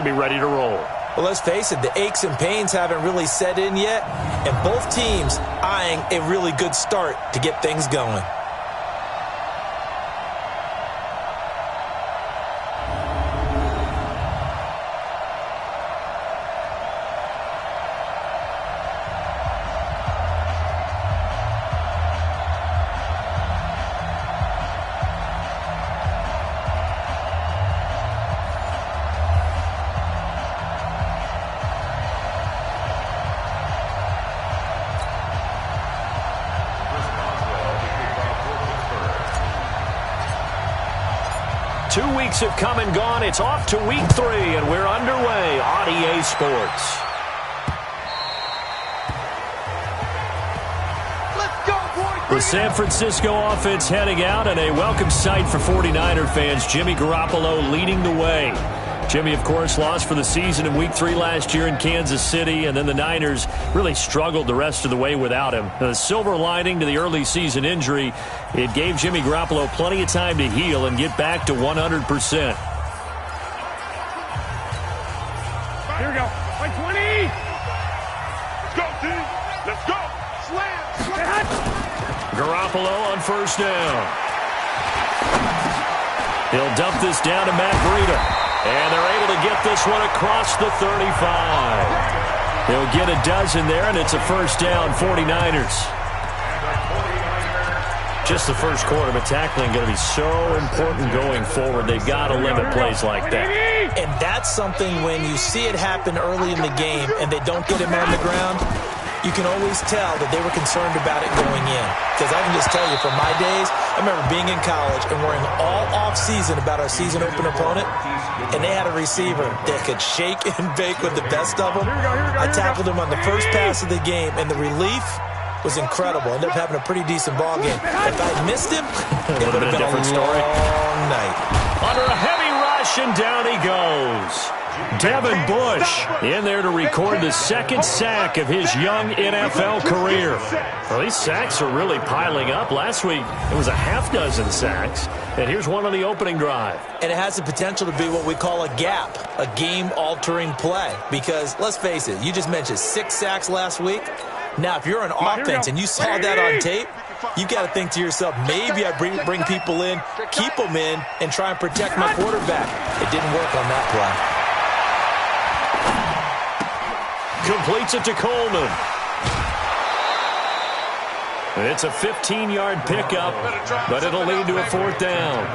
should be ready to roll. Well, let's face it, the aches and pains haven't really set in yet, and both teams eyeing a really good start to get things going. Have come and gone. It's off to week 3, and we're underway on EA Sports. Let's go, boys. The San Francisco offense heading out, and a welcome sight for 49er fans. Jimmy Garoppolo leading the way. Jimmy, of course, lost for the season in week 3 last year in Kansas City, and then the Niners really struggled the rest of the way without him. The silver lining to the early season injury, it gave Jimmy Garoppolo plenty of time to heal and get back to 100%. Here we go. By 20. Let's go, team. Let's go. Slam. Garoppolo on first down. He'll dump this down to Matt Breida. And they're able to get this one across the 35. He'll get a dozen there, and it's a first down, 49ers. Just the first quarter, but tackling going to be so important going forward. They've got to limit plays like that. And that's something when you see it happen early in the game and they don't get him on the ground, you can always tell that they were concerned about it going in. Because I can just tell you, from my days, I remember being in college and worrying all off-season about our season open opponent, and they had a receiver that could shake and bake with the best of them. I tackled him on the first pass of the game, and the relief was incredible. Ended up having a pretty decent ball game. If I missed him, it would have been a long night. Under a heavy rush, and down he goes. Devin Bush in there to record the second sack of his young NFL career. Well, these sacks are really piling up. Last week, it was a half-dozen sacks. And here's one on the opening drive. And it has the potential to be what we call a gap, a game-altering play. Because, let's face it, you just mentioned 6 sacks last week. Now, if you're an offense and you saw that on tape, you got to think to yourself, maybe I bring people in, keep them in, and try and protect my quarterback. It didn't work on that play. Completes it to Coleman. It's a 15-yard pickup, but it'll lead to a 4th down.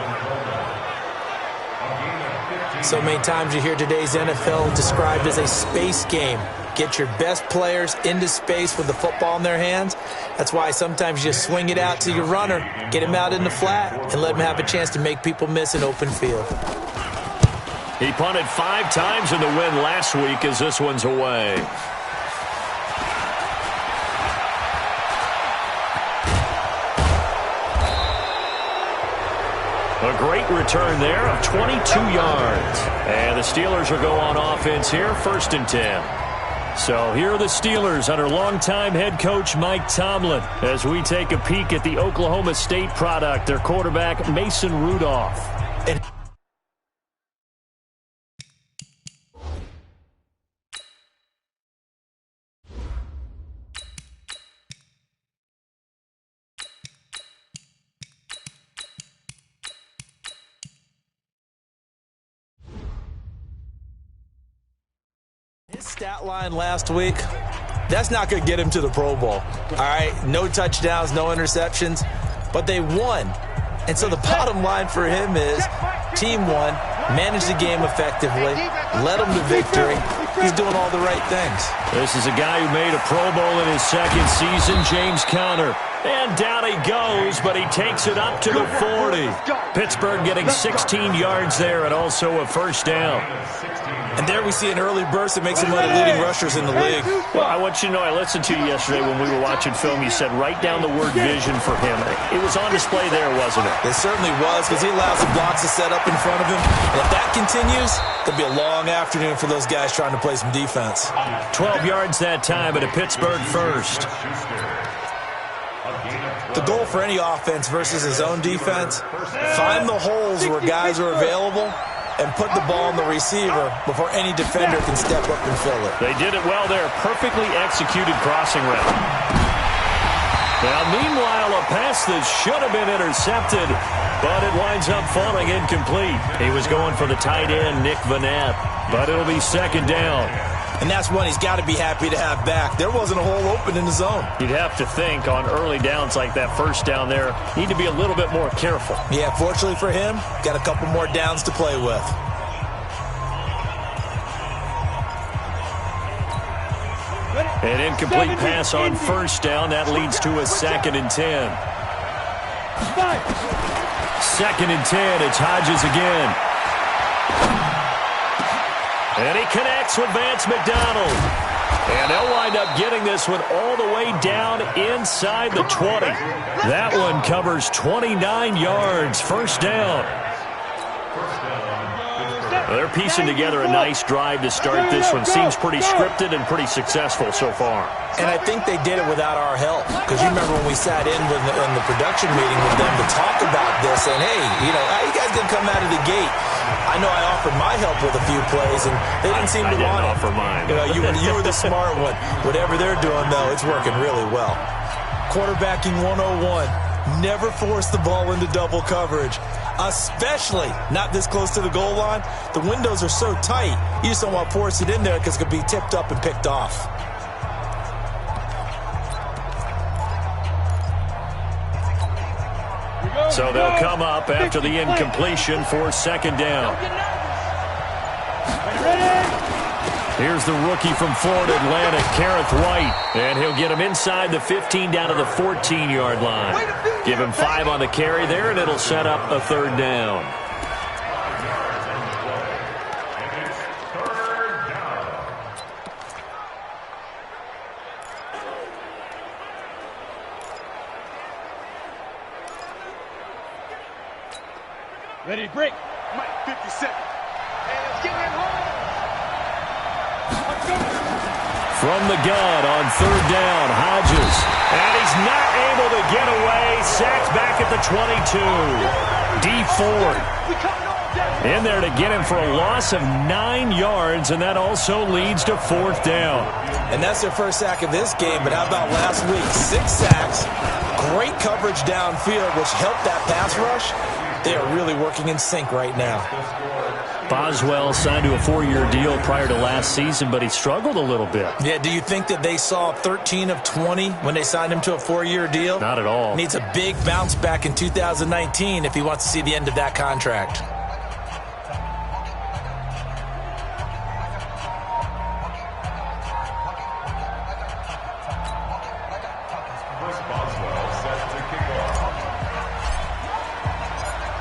So many times you hear today's NFL described as a space game. Get your best players into space with the football in their hands. That's why sometimes you just swing it out to your runner, get him out in the flat, and let him have a chance to make people miss an open field. He punted 5 times in the win last week as this one's away. A great return there of 22 yards. And the Steelers will go on offense here, 1st and 10. So here are the Steelers under longtime head coach Mike Tomlin as we take a peek at the Oklahoma State product, their quarterback Mason Rudolph. And his stat line last week, that's not going to get him to the Pro Bowl. All right, no touchdowns, no interceptions, but they won. And so the bottom line for him is team won, managed the game effectively, led them to victory. He's doing all the right things. This is a guy who made a Pro Bowl in his 2nd season, James Conner. And down he goes, but he takes it up to the 40. Pittsburgh getting 16 yards there and also a 1st down. And there we see an early burst that makes him one of the leading rushers in the league. Well, I want you to know, I listened to you yesterday when we were watching film. You said write down the word vision for him. It was on display there, wasn't it? It certainly was, because he allows the blocks to set up in front of him. And if that continues, it'll be a long afternoon for those guys trying to play some defense. 12 yards that time at a Pittsburgh 1st. The goal for any offense versus his own defense, find the holes where guys are available and put the ball on the receiver before any defender can step up and fill it. They did it well there. Perfectly executed crossing route. Now, meanwhile, a pass that should have been intercepted, but it winds up falling incomplete. He was going for the tight end, Nick Vanette, but it'll be second down. And that's one he's got to be happy to have back. There wasn't a hole open in the zone. You'd have to think on early downs like that first down there, need to be a little bit more careful. Yeah, fortunately for him, got a couple more downs to play with. An incomplete pass on first down. That leads to a 2nd and 10. 2nd and 10. It's Hodges again. And he connects with Vance McDonald. And they'll wind up getting this one all the way down inside the 20. That one covers 29 yards. First down. They're piecing together a nice drive to start this one. Seems pretty scripted and pretty successful so far. And I think they did it without our help. Because you remember when we sat in the production meeting with them to talk about this, and hey, how you guys going to come out of the gate? I know I offered my help with a few plays, and they didn't seem to want it. Offer mine. You were the smart one. Whatever they're doing, though, it's working really well. Quarterbacking 101. Never force the ball into double coverage, especially not this close to the goal line. The windows are so tight, you just don't want to force it in there because it could be tipped up and picked off. So they'll come up after the incompletion for second down. Here's the rookie from Florida Atlantic, Kareth White. And he'll get him inside the 15 down to the 14-yard line. Give him 5 on the carry there, and it'll set up a third down. Ready to break. Mike, 50 seconds. And it's getting him home. From the gun on third down, Hodges. And he's not able to get away. Sacked back at the 22. Dee Ford in there to get him for a loss of 9 yards, and that also leads to fourth down. And that's their first sack of this game, but how about last week? 6 sacks, great coverage downfield, which helped that pass rush. They are really working in sync right now. Boswell signed to a 4-year deal prior to last season, but he struggled a little bit. Yeah, do you think that they saw 13 of 20 when they signed him to a 4-year deal? Not at all. Needs a big bounce back in 2019 if he wants to see the end of that contract.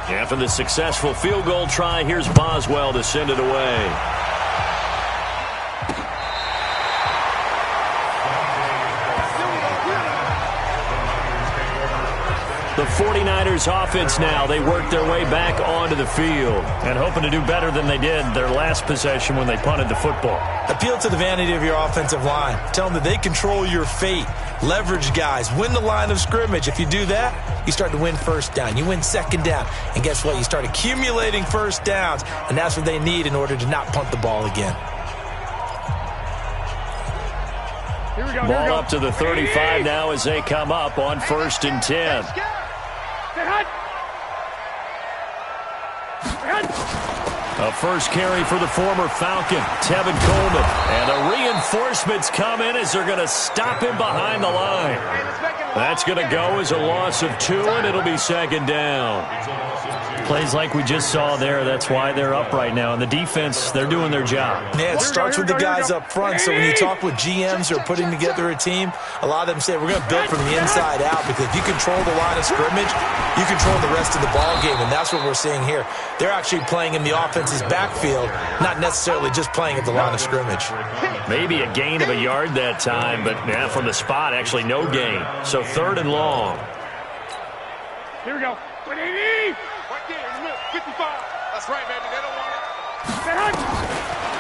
After the successful field goal try, here's Boswell to send it away. The 49ers offense now, they work their way back onto the field and hoping to do better than they did their last possession when they punted the football. Appeal to the vanity of your offensive line. Tell them that they control your fate. Leverage guys. Win the line of scrimmage. If you do that, you start to win first down. You win second down. And guess what? You start accumulating first downs, and that's what they need in order to not punt the ball again. Ball up to the 35 now as they come up on 1st and 10. A first carry for the former Falcon, Tevin Coleman. And the reinforcements come in as they're going to stop him behind the line. That's going to go as a loss of 2, and it'll be second down. Plays like we just saw there, that's why they're up right now. And the defense, they're doing their job. Yeah, it starts with the guys up front. So when you talk with GMs who are putting together a team, a lot of them say we're going to build from the inside out, because if you control the line of scrimmage, you control the rest of the ball game, and that's what we're seeing here. They're actually playing in the offense's backfield, not necessarily just playing at the line of scrimmage. Maybe a gain of a yard that time, but yeah, from the spot, actually no gain. So 3rd and long. Here we go. 180. Right there in the middle. 55. That's right, baby. They don't want it.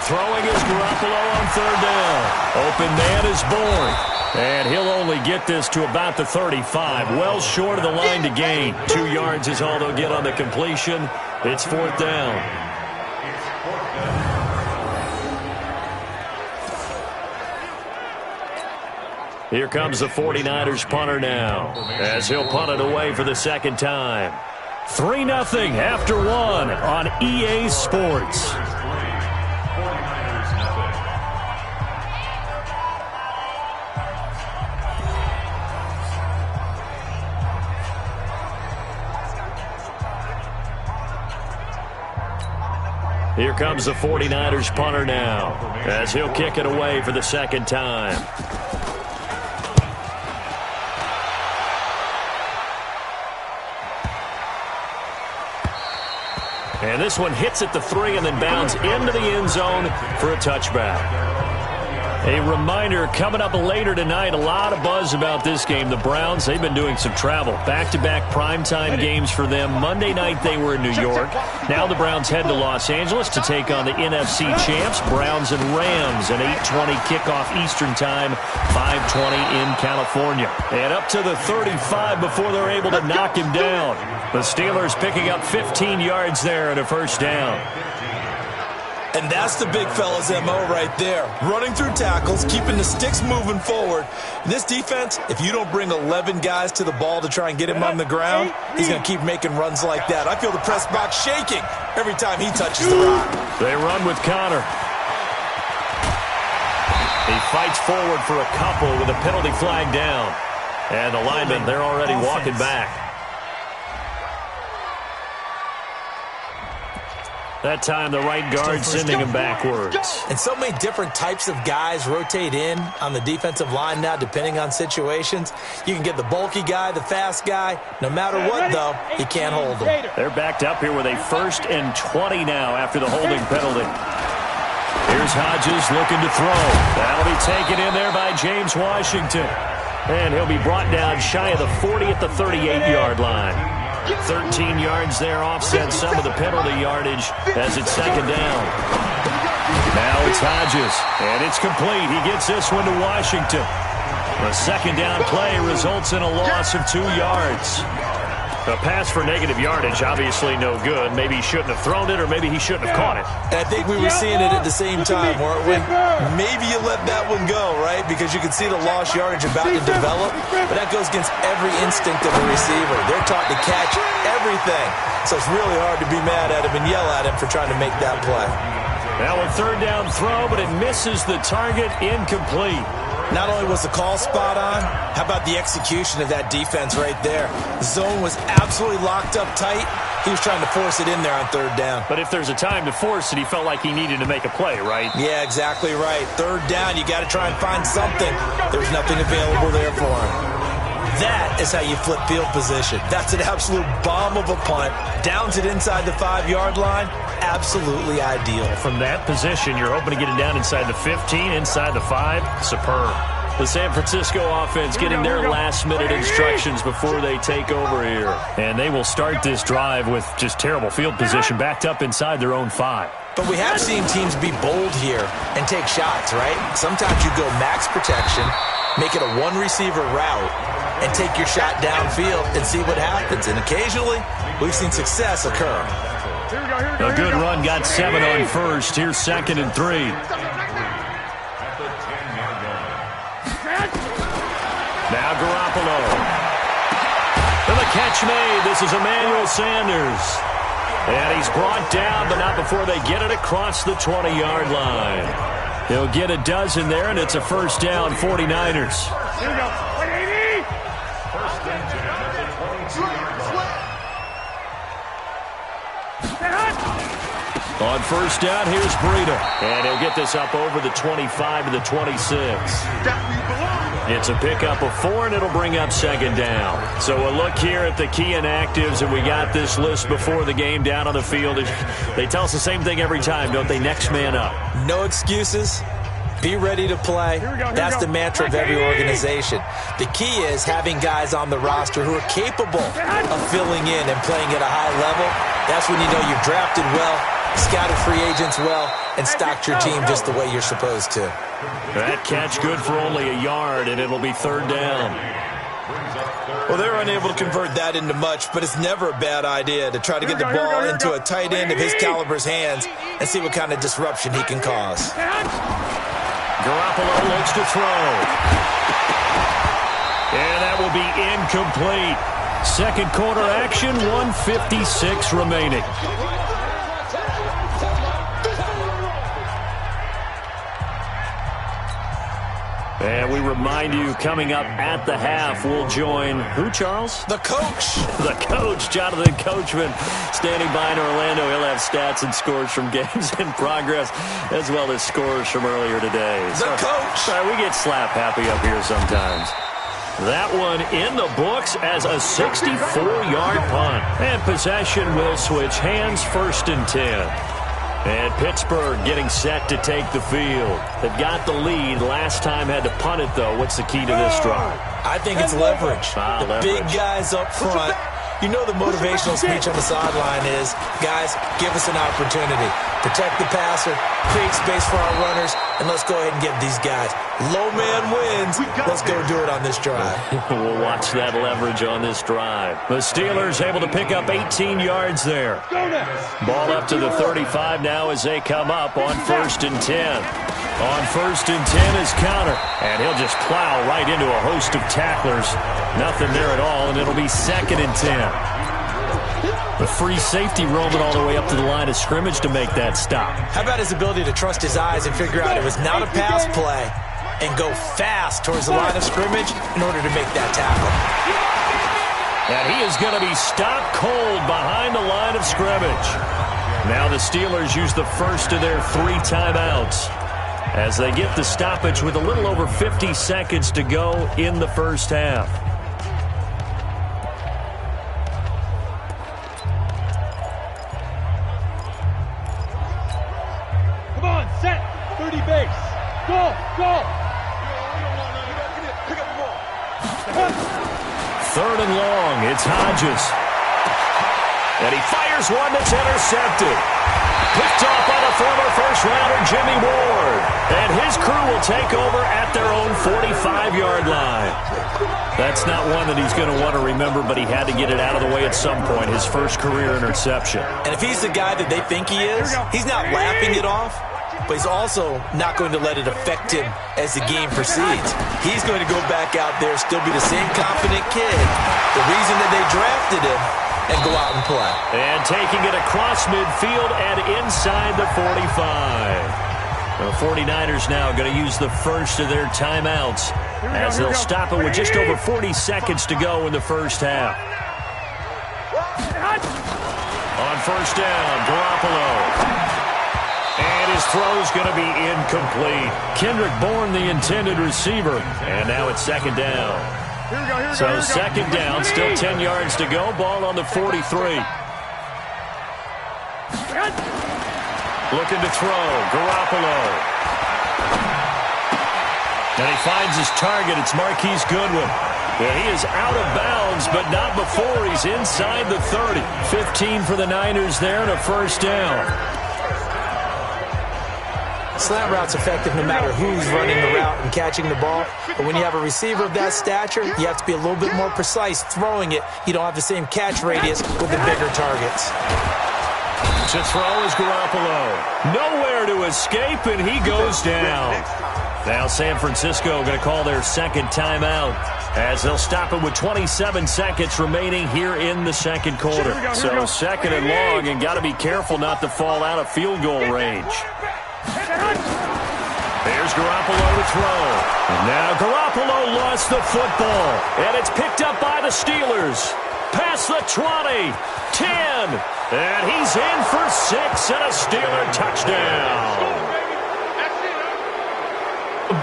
Throwing is Garoppolo on 3rd down. Open man is born. And he'll only get this to about the 35. Well short of the line to gain. 2 yards is all they'll get on the completion. It's 4th down. Here comes the 49ers punter now, as he'll punt it away for the second time. 3-0 after 1 on EA Sports. Here comes the 49ers punter now, as he'll kick it away for the second time. And this one hits at the 3 and then bounds into the end zone for a touchback. A reminder, coming up later tonight, a lot of buzz about this game. The Browns, they've been doing some travel. Back-to-back primetime games for them. Monday night they were in New York. Now the Browns head to Los Angeles to take on the NFC champs, Browns and Rams. An 8:20 kickoff Eastern time, 5:20 in California. And up to the 35 before they're able to knock him down. The Steelers picking up 15 yards there and a first down. And that's the big fella's MO right there. Running through tackles, keeping the sticks moving forward. In this defense, if you don't bring 11 guys to the ball to try and get him on the ground, he's going to keep making runs like that. I feel the press box shaking every time he touches the rock. They run with Connor. He fights forward for a couple with a penalty flag down. And the linemen, they're already walking back. That time, the right guard sending him backwards. And so many different types of guys rotate in on the defensive line now, depending on situations. You can get the bulky guy, the fast guy. No matter what, though, he can't hold them. They're backed up here with a 1st and 20 now after the holding penalty. Here's Hodges looking to throw. That'll be taken in there by James Washington. And he'll be brought down shy of the 40 at the 38-yard line. 13 yards there, offset some of the penalty yardage as it's second down. Now it's Hodges, and it's complete. He gets this one to Washington. The second down play results in a loss of 2 yards. A pass for negative yardage, obviously no good. Maybe he shouldn't have thrown it, or maybe he shouldn't have caught it. And I think we were seeing it at the same time, weren't we? Maybe you let that one go, right? Because you can see the lost yardage about to develop, but that goes against every instinct of a receiver. They're taught to catch everything. So it's really hard to be mad at him and yell at him for trying to make that play. Now a third down throw, but it misses the target, incomplete. Not only was the call spot on, how about the execution of that defense right there? The zone was absolutely locked up tight. He was trying to force it in there on third down. But if there's a time to force it, he felt like he needed to make a play, right? Yeah, exactly right. Third down, you got to try and find something. There's nothing available there for him. That is how you flip field position. That's an absolute bomb of a punt. Downs it inside the 5-yard line. Absolutely ideal. From that position, you're hoping to get it down inside the 15, inside the 5. Superb. The San Francisco offense getting their last-minute instructions before they take over here. And they will start this drive with just terrible field position, backed up inside their own 5. But we have seen teams be bold here and take shots, right? Sometimes you go max protection, make it a one-receiver route, and take your shot downfield and see what happens. And occasionally, we've seen success occur. A good run, got 7 on first. Here's 2nd and 3. Now Garoppolo. And the catch made. This is Emmanuel Sanders. And he's brought down, but not before they get it across the 20-yard line. He'll get a dozen there, and it's a first down, 49ers. Here we go. 180. On first down, here's Breida. And he'll get this up over the 25 to the 26. It's a pickup of 4, and it'll bring up second down. So a look here at the key inactives, and we got this list before the game down on the field. They tell us the same thing every time, don't they? Next man up. No excuses. Be ready to play. That's the mantra of every organization. The key is having guys on the roster who are capable of filling in and playing at a high level. That's when you know you've drafted well, scouted free agents well, and stocked your team just the way you're supposed to. That catch good for only a yard, and it'll be third down. Well, they're unable to convert that into much, but it's never a bad idea to try to get the ball into a tight end of his caliber's hands and see what kind of disruption he can cause. Garoppolo looks to throw. And that will be incomplete. Second quarter action, 1:56 remaining. And we remind you, coming up at the half, we'll join who, Charles? The coach. The coach, Jonathan Coachman, standing by in Orlando. He'll have stats and scores from games in progress, as well as scores from earlier today. The coach. Sorry, we get slap happy up here sometimes. That one in the books as a 64-yard punt. And possession will switch hands, 1st and 10. And Pittsburgh getting set to take the field. They've got the lead. Last time had to punt it, though. What's the key to this drive? I think it's leverage. Leverage. Big guys up front. You know the motivational speech on the sideline is, guys, give us an opportunity. Protect the passer, create space for our runners, and let's go ahead and get these guys. Low man wins. Let's go do it on this drive. We'll watch that leverage on this drive. The Steelers able to pick up 18 yards there. Ball up to the 35 now as they come up on 1st and 10. On 1st and 10 is Counter, and he'll just plow right into a host of tacklers. Nothing there at all, and it'll be 2nd and 10. The free safety roaming all the way up to the line of scrimmage to make that stop. How about his ability to trust his eyes and figure out it was not a pass play and go fast towards the line of scrimmage in order to make that tackle. And he is going to be stopped cold behind the line of scrimmage. Now the Steelers use the first of their 3 timeouts as they get the stoppage with a little over 50 seconds to go in the first half. Come on, set. 30 base. Go, go. 3rd and long. It's Hodges. And he fires one that's intercepted. Picked off by the former first-rounder Jimmy Ward. And his crew will take over at their own 45-yard line. That's not one that he's going to want to remember, but he had to get it out of the way at some point, his first career interception. And if he's the guy that they think he is, he's not laughing it off, but he's also not going to let it affect him as the game proceeds. He's going to go back out there, still be the same confident kid, the reason that they drafted him, and go out and play. And taking it across midfield and inside the 45. The 49ers now going to use the first of their timeouts as they'll stop it with just over 40 seconds to go in the first half. On 1st down, Garoppolo. And his throw's going to be incomplete. Kendrick Bourne, the intended receiver. And now it's 2nd down. So 2nd down, still 10 yards to go. Ball on the 43. Looking to throw. Garoppolo. And he finds his target. It's Marquise Goodwin. And he is out of bounds, but not before he's inside the 30. 15 for the Niners there and a 1st down. Slant route's effective no matter who's running the route and catching the ball. But when you have a receiver of that stature, you have to be a little bit more precise throwing it. You don't have the same catch radius with the bigger targets. To throw is Garoppolo. Nowhere to escape, and he goes down. Now San Francisco going to call their 2nd timeout as they'll stop it with 27 seconds remaining here in the 2nd quarter. So 2nd and long, and got to be careful not to fall out of field goal range. There's Garoppolo to throw. And now Garoppolo lost the football. And it's picked up by the Steelers. Past the 20, 10, and he's in for 6 and a Steeler touchdown.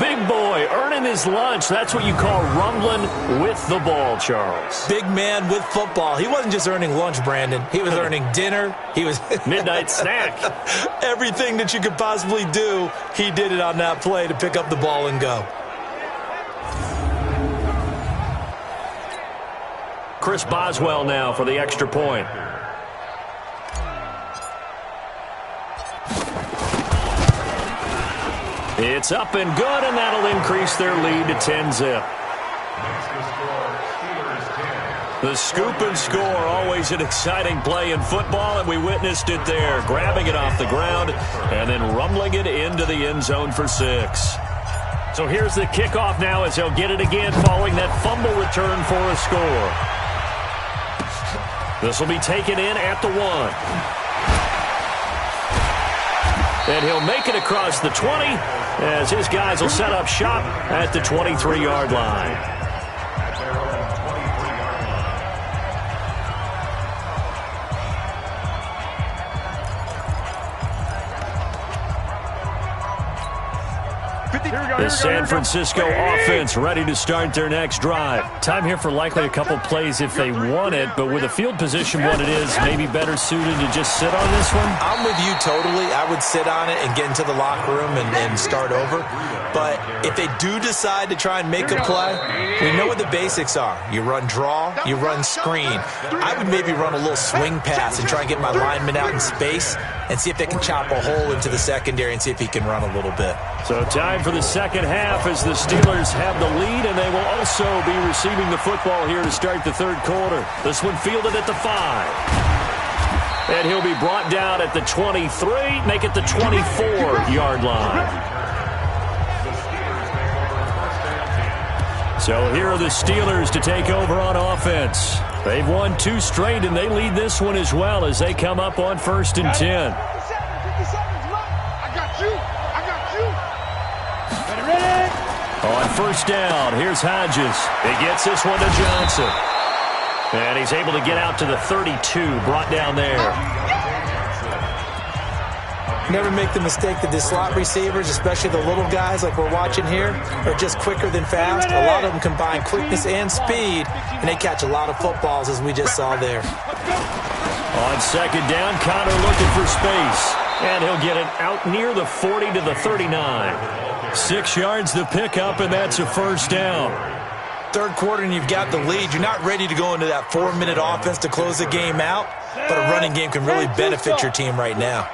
Big boy earning his lunch. That's what you call rumbling with the ball, Charles. Big man with football. He wasn't just earning lunch, Brandon. He was earning dinner. He was midnight snack. Everything that you could possibly do, he did it on that play to pick up the ball and go. Chris Boswell now for the extra point. It's up and good, and that'll increase their lead to 10-zip. The scoop and score, always an exciting play in football, and we witnessed it there, grabbing it off the ground and then rumbling it into the end zone for 6. So here's the kickoff now as he'll get it again following that fumble return for a score. This will be taken in at the 1. And he'll make it across the 20 as his guys will set up shop at the 23-yard line. The San Francisco offense ready to start their next drive. Time here for likely a couple plays if they want it, but with the field position what it is, maybe better suited to just sit on this one? I'm with you totally. I would sit on it and get into the locker room and start over. But if they do decide to try and make a play, we know what the basics are. You run draw, you run screen. I would maybe run a little swing pass and try and get my lineman out in space and see if they can chop a hole into the secondary and see if he can run a little bit. So time for the second half as the Steelers have the lead, and they will also be receiving the football here to start the third quarter. This one fielded at the 5. And he'll be brought down at the 23, make it the 24-yard line. So here are the Steelers to take over on offense. They've won 2 straight, and they lead this one as well as they come up on 1st and 10. On 1st down, here's Hodges. He gets this one to Johnson. And he's able to get out to the 32, brought down there. Never make the mistake that the slot receivers, especially the little guys like we're watching here, are just quicker than fast. A lot of them combine quickness and speed, and they catch a lot of footballs, as we just saw there. On 2nd down, Connor looking for space. And he'll get it out near the 40 to the 39. 6 yards to pick up, and that's a 1st down. Third quarter, and you've got the lead. You're not ready to go into that 4-minute offense to close the game out, but a running game can really benefit your team right now.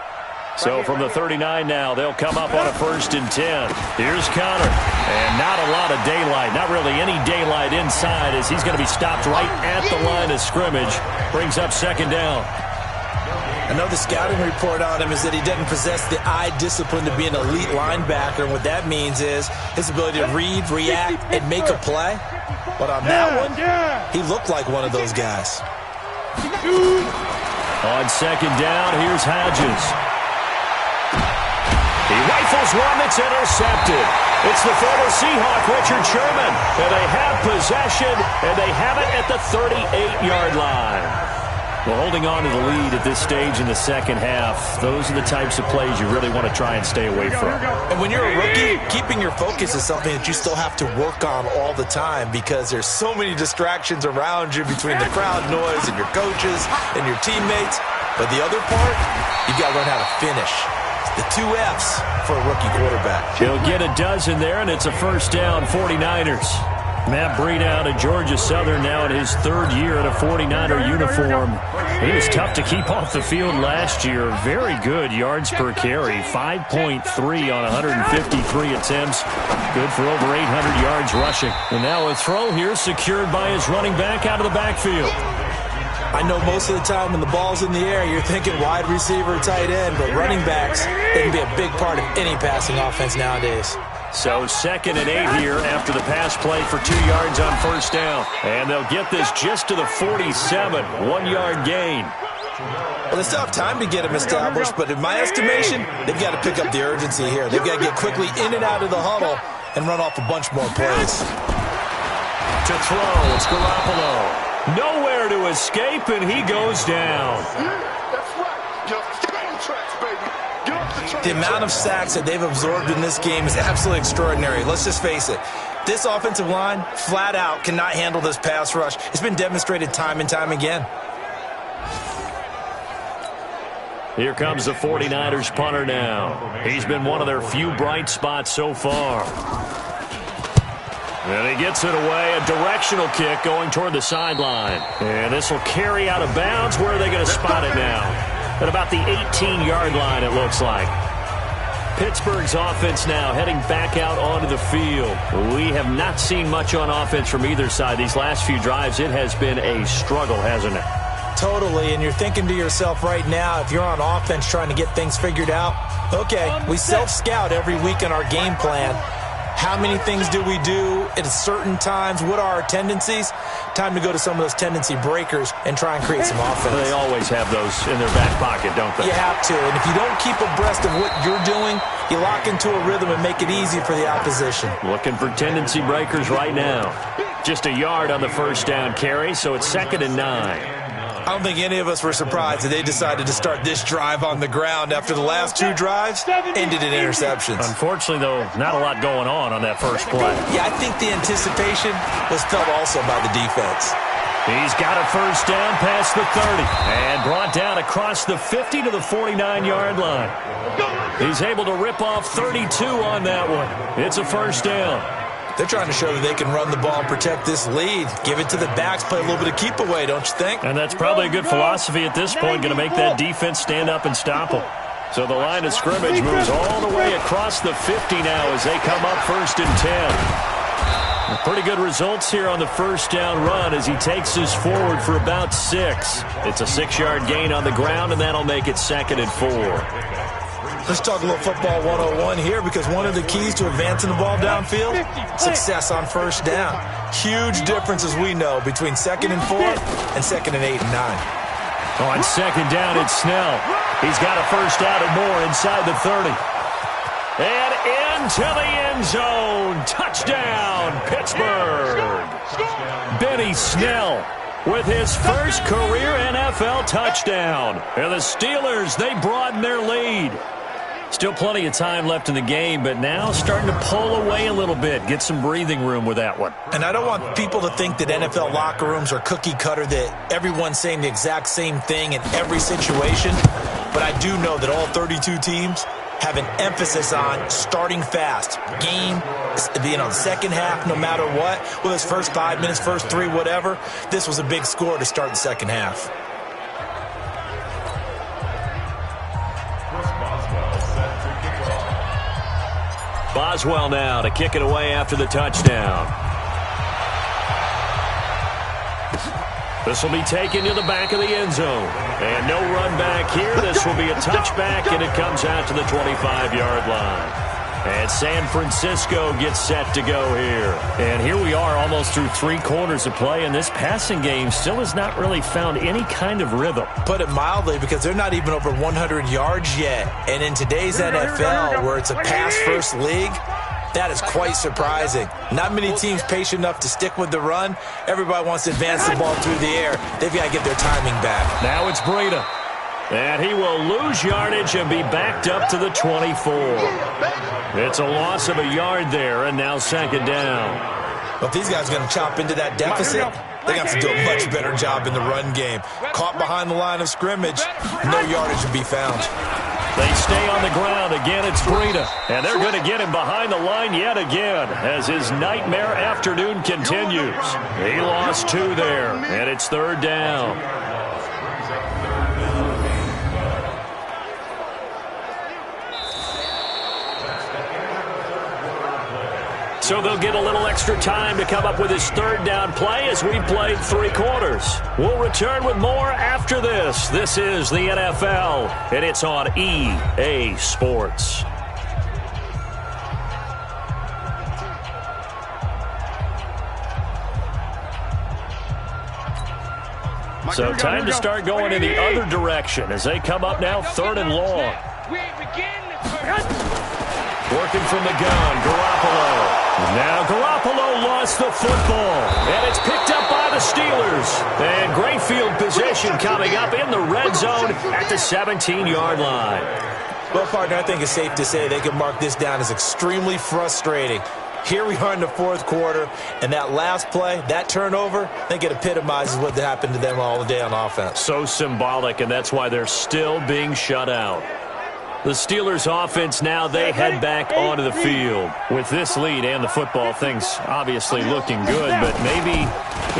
So from the 39 now, they'll come up on a 1st and 10. Here's Connor. And not a lot of daylight. Not really any daylight inside as he's going to be stopped right at the line of scrimmage. Brings up 2nd down. I know the scouting report on him is that he doesn't possess the eye discipline to be an elite linebacker. And what that means is his ability to read, react, and make a play. But on that one, he looked like one of those guys. On 2nd down, here's Hodges. He rifles one that's intercepted. It's the former Seahawk, Richard Sherman. And they have possession, and they have it at the 38-yard line. Well, holding on to the lead at this stage in the second half, those are the types of plays you really want to try and stay away from. And when you're a rookie, keeping your focus is something that you still have to work on all the time because there's so many distractions around you between the crowd noise and your coaches and your teammates. But the other part, you've got to learn how to finish. The 2 F's for a rookie quarterback. He'll get a dozen there, and it's a 1st down, 49ers. Matt Breida out of Georgia Southern now in his 3rd year in a 49er uniform. He was tough to keep off the field last year. Very good yards per carry, 5.3 on 153 attempts. Good for over 800 yards rushing. And now a throw here secured by his running back out of the backfield. I know most of the time when the ball's in the air, you're thinking wide receiver, tight end, but running backs, they can be a big part of any passing offense nowadays. So 2nd and 8 here after the pass play for 2 yards on 1st down. And they'll get this just to the 47, 1-yard gain. Well, they still have time to get him established, but in my estimation, they've got to pick up the urgency here. They've got to get quickly in and out of the huddle and run off a bunch more plays. To throw, it's Garoppolo. Nowhere to escape, and he goes down. That's right. Get off the train tracks, baby. Get off the train The amount of sacks that they've absorbed in this game is absolutely extraordinary. Let's just face it. This offensive line, flat out, cannot handle this pass rush. It's been demonstrated time and time again. Here comes the 49ers punter now. He's been one of their few bright spots so far. And he gets it away, a directional kick going toward the sideline. And this will carry out of bounds. Where are they going to spot it now? At about the 18-yard line, it looks like. Pittsburgh's offense now heading back out onto the field. We have not seen much on offense from either side. These last few drives, it has been a struggle, hasn't it? Totally, and you're thinking to yourself right now, if you're on offense trying to get things figured out, okay, we self-scout every week in our game plan. How many things do we do at certain times? What are our tendencies? Time to go to some of those tendency breakers and try and create some offense. They always have those in their back pocket, don't they? You have to. And if you don't keep abreast of what you're doing, you lock into a rhythm and make it easy for the opposition. Looking for tendency breakers right now. Just a yard on the first down carry, so it's 2nd and 9. I don't think any of us were surprised that they decided to start this drive on the ground after the last 2 drives ended in interceptions. Unfortunately, though, not a lot going on that first play. Yeah, I think the anticipation was felt also by the defense. He's got a first down past the 30 and brought down across the 50 to the 49-yard line. He's able to rip off 32 on that one. It's a first down. They're trying to show that they can run the ball and protect this lead. Give it to the backs, play a little bit of keep away, don't you think? And that's probably a good philosophy at this point, going to make that defense stand up and stop them. So the line of scrimmage moves all the way across the 50 now as they come up 1st and 10. Pretty good results here on the first down run as he takes us forward for about 6. It's a 6-yard gain on the ground, and that'll make it 2nd and 4. Let's talk a little football 101 here, because one of the keys to advancing the ball downfield, success on first down. Huge difference, as we know, between 2nd and 4 and 2nd and 8 and 9. On 2nd down, it's Snell. He's got a first out and more inside the 30. And into the end zone. Touchdown, Pittsburgh. Benny Snell with his first career NFL touchdown. And the Steelers, they broaden their lead. Still plenty of time left in the game, but now starting to pull away a little bit. Get some breathing room with that one. And I don't want people to think that NFL locker rooms are cookie cutter, that everyone's saying the exact same thing in every situation. But I do know that all 32 teams have an emphasis on starting fast. Game, second half, no matter what. Whether it's first 5 minutes, first 3, whatever. This was a big score to start the second half. Boswell now to kick it away after the touchdown. This will be taken to the back of the end zone. And no run back here. This will be a touchback, and it comes out to the 25-yard line. And San Francisco gets set to go here. And here we are almost through 3 quarters of play, and this passing game still has not really found any kind of rhythm. Put it mildly, because they're not even over 100 yards yet. And in today's NFL, where it's a pass-first league, that is quite surprising. Not many teams patient enough to stick with the run. Everybody wants to advance the ball through the air. They've got to get their timing back. Now it's Breida. And he will lose yardage and be backed up to the 24. It's a loss of a yard there, and now 2nd down. But if these guys are going to chop into that deficit, they're going to have to do a much better job in the run game. Caught behind the line of scrimmage, no yardage to be found. They stay on the ground. Again, it's Breida. And they're going to get him behind the line yet again as his nightmare afternoon continues. He lost 2 there, and it's 3rd down. So they'll get a little extra time to come up with his 3rd down play as we played 3 quarters. We'll return with more after this. This is the NFL, and it's on EA Sports. So time to start going in the other direction as they come up now 3rd and long. Working from the gun, Garoppolo. Now Garoppolo lost the football, and it's picked up by the Steelers. And great field position coming up in the red zone at the 17-yard line. Well, partner, I think it's safe to say they can mark this down as extremely frustrating. Here we are in the 4th quarter, and that last play, that turnover, I think it epitomizes what happened to them all day on offense. So symbolic, and that's why they're still being shut out. The Steelers offense now, they head back onto the field. With this lead and the football, things obviously looking good, but maybe,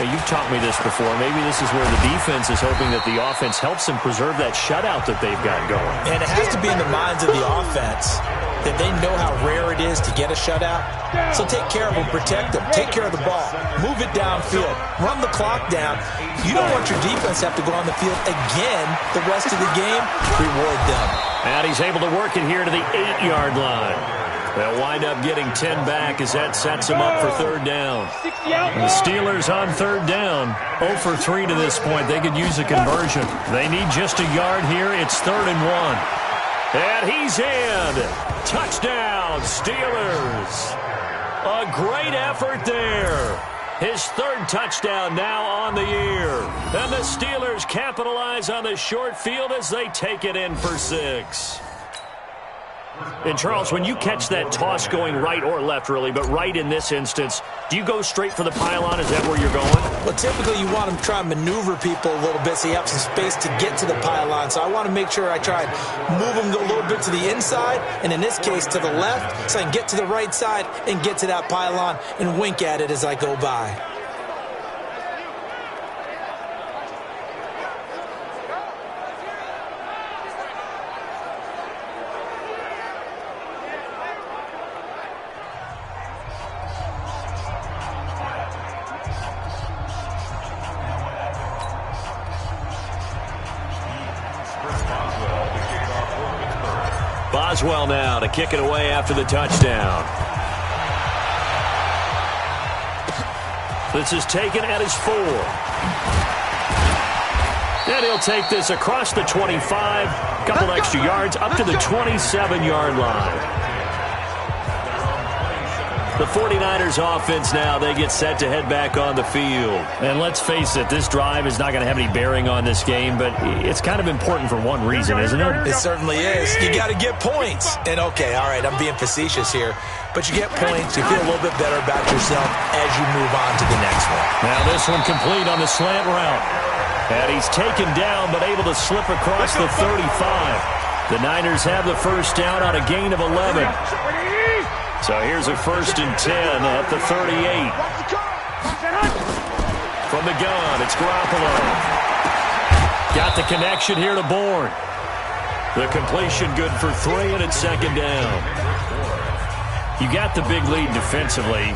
you've taught me this before, maybe this is where the defense is hoping that the offense helps them preserve that shutout that they've got going. And it has to be in the minds of the offense that they know how rare it is to get a shutout. So take care of them, protect them, take care of the ball, move it downfield, run the clock down. You don't want your defense to have to go on the field again the rest of the game. Reward them. And he's able to work it here to the 8-yard line. They'll wind up getting 10 back as that sets them up for third down. The Steelers on third down, 0 for 3 to this point. They could use a conversion. They need just a yard here. It's 3rd and 1. And he's in. Touchdown, Steelers. A great effort there. His 3rd touchdown now on the year. And the Steelers capitalize on the short field as they take it in for 6. And, Charles, when you catch that toss going right or left, really, but right in this instance, do you go straight for the pylon? Is that where you're going? Well, typically you want to try and maneuver people a little bit so you have some space to get to the pylon. So I want to make sure I try and move them a little bit to the inside, and in this case to the left, so I can get to the right side and get to that pylon and wink at it as I go by. Boswell now to kick it away after the touchdown. This is taken at his 4. And he'll take this across the 25, a couple extra yards, up to the 27-yard line. The 49ers offense now, they get set to head back on the field. And let's face it, this drive is not going to have any bearing on this game, but it's kind of important for one reason, isn't it? It certainly is. You got to get points. And, okay, all right, I'm being facetious here, but you get points, you feel a little bit better about yourself as you move on to the next one. Now this one complete on the slant route. And he's taken down, but able to slip across the 35. The Niners have the first down on a gain of 11. So here's a 1st and 10 at the 38. From the gun, it's Garoppolo. Got the connection here to Bourne. The completion good for 3, and it's 2nd down. You got the big lead defensively.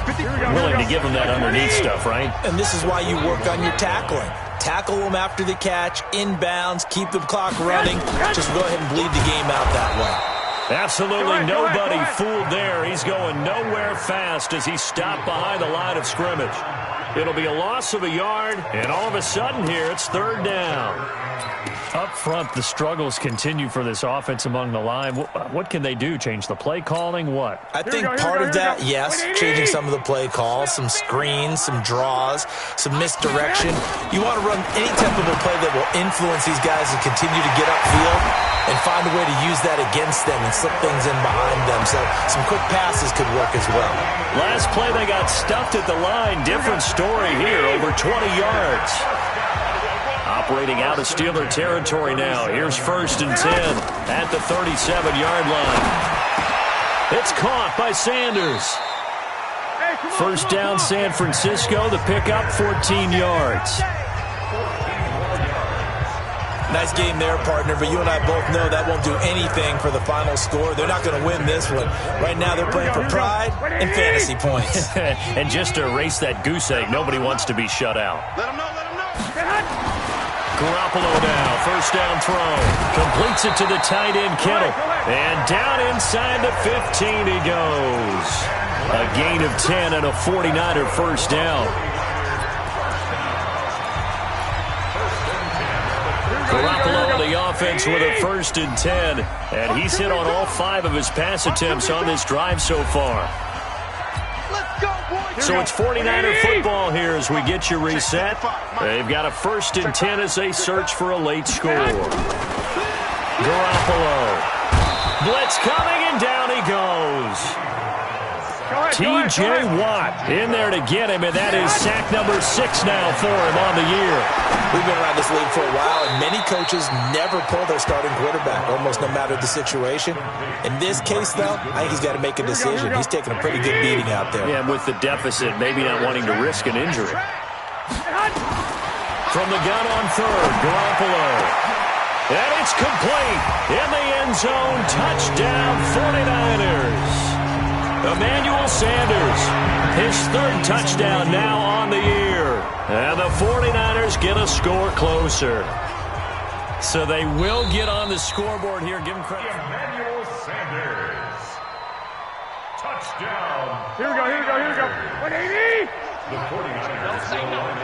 Willing to give them that underneath stuff, right? And this is why you work on your tackling. Tackle them after the catch, inbounds, keep the clock running. Just go ahead and bleed the game out that way. Absolutely nobody fooled there. He's going nowhere fast as he stopped behind the line of scrimmage. It'll be a loss of a yard, and all of a sudden here, it's 3rd down. Up front, the struggles continue for this offense among the line. What can they do? Change the play calling? What? I think part of that, yes, changing some of the play calls, some screens, some draws, some misdirection. You want to run any type of a play that will influence these guys and continue to get upfield and find a way to use that against them and slip things in behind them. So some quick passes could work as well. Last play, they got stuffed at the line. Different story here, over 20 yards. Operating out of Steeler territory now. Here's 1st and 10 at the 37-yard line. It's caught by Sanders. 1st down, San Francisco. The pickup, 14 yards. Nice game there, partner, but you and I both know that won't do anything for the final score. They're not going to win this one. Right now they're playing for pride and fantasy points. And just to erase that goose egg, nobody wants to be shut out. Let him know, let him know. Garoppolo now, 1st down throw. Completes it to the tight end, Kittle. And down inside the 15 he goes. A gain of 10 and a 49er 1st down. Garoppolo on the offense with a 1st and 10. And he's hit on all 5 of his pass attempts on this drive so far. So it's 49er football here as we get you reset. They've got a 1st and 10 as they search for a late score. Garoppolo. Blitz coming, and down he goes. T.J. Watt in there to get him, and that is sack number 6 now for him on the year. We've been around this league for a while, and many coaches never pull their starting quarterback, almost no matter the situation. In this case, though, I think he's got to make a decision. He's taking a pretty good beating out there. Yeah, and with the deficit, maybe not wanting to risk an injury. From the gun on 3rd, Garoppolo. And it's complete in the end zone. Touchdown, 49ers. Emmanuel Sanders, his 3rd touchdown now on the year. And the 49ers get a score closer. So they will get on the scoreboard here. Give him credit. Emmanuel Sanders. Here we go, here we go, here we go. 180!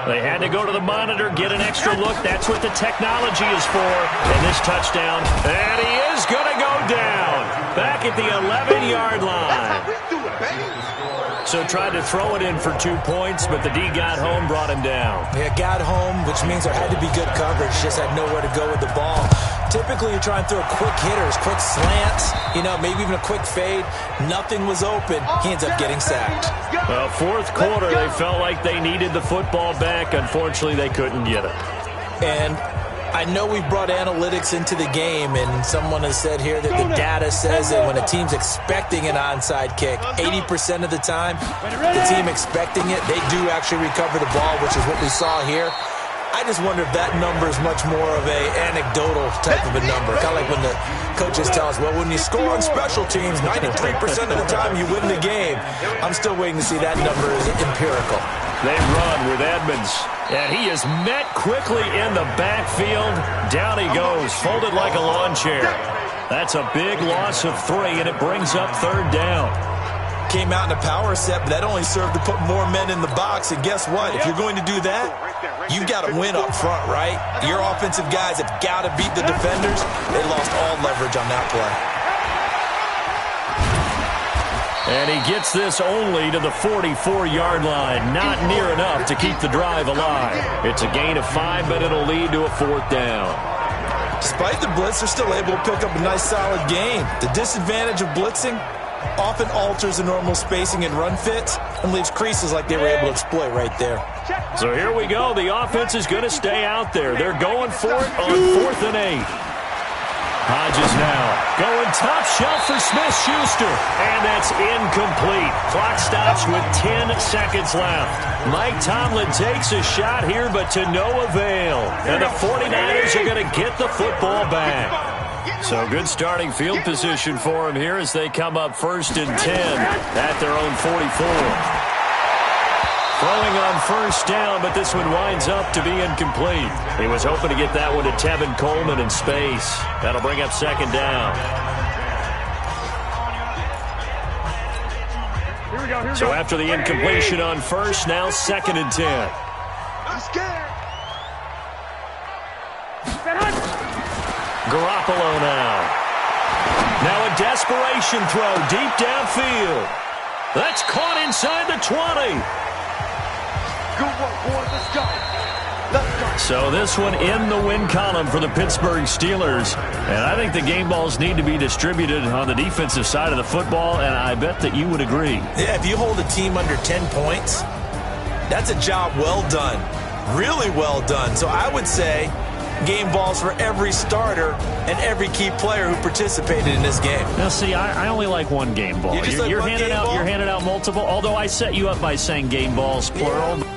They had to go to the monitor, get an extra look. That's what the technology is for. And this touchdown, and he is going to go down. Back at the 11-yard line. So tried to throw it in for 2 points, but the D got home, brought him down. Yeah, got home, which means there had to be good coverage. Just had nowhere to go with the ball. Typically, you're trying to throw quick hitters, quick slants, maybe even a quick fade. Nothing was open. He ends up getting sacked. Well, fourth quarter, they felt like they needed the football back. Unfortunately, they couldn't get it. And I know we brought analytics into the game, and someone has said here that the data says that when a team's expecting an onside kick, 80% of the time, the team expecting it, they do actually recover the ball, which is what we saw here. I just wonder if that number is much more of a anecdotal type of a number. Kind of like when the coaches tell us, well, when you score on special teams, 93% of the time you win the game. I'm still waiting to see that number is empirical. They run with Edmonds, and he is met quickly in the backfield. Down he goes, folded like a lawn chair. That's a big loss of 3, and it brings up third down. Came out in a power set, but that only served to put more men in the box. And guess what? If you're going to do that, you've got to win up front, right? Your offensive guys have got to beat the defenders. They lost all leverage on that play. And he gets this only to the 44-yard line. Not near enough to keep the drive alive. It's a gain of 5, but it'll lead to a fourth down. Despite the blitz, they're still able to pick up a nice, solid gain. The disadvantage of blitzing often alters the normal spacing and run fits and leaves creases like they were able to exploit right there. So here we go. The offense is going to stay out there. They're going for it on 4th and 8. Hodges now going top shelf for Smith-Schuster, and that's incomplete. Clock stops with 10 seconds left. Mike Tomlin takes a shot here, but to no avail. And the 49ers are going to get the football back. So good starting field position for him here as they come up 1st and 10 at their own 44. Throwing on first down, but this one winds up to be incomplete. He was hoping to get that one to Tevin Coleman in space. That'll bring up second down. So after the incompletion on first, now 2nd and 10. Garoppolo now. Now a desperation throw deep downfield. That's caught inside the 20. Good work, boys. Let's go. So this one in the win column for the Pittsburgh Steelers. And I think the game balls need to be distributed on the defensive side of the football, and I bet that you would agree. Yeah, if you hold a team under 10 points, that's a job well done. Really well done. So I would say game balls for every starter and every key player who participated in this game. Now, see, I only like one game ball. You're handing out multiple, although I set you up by saying game balls, plural. Yeah.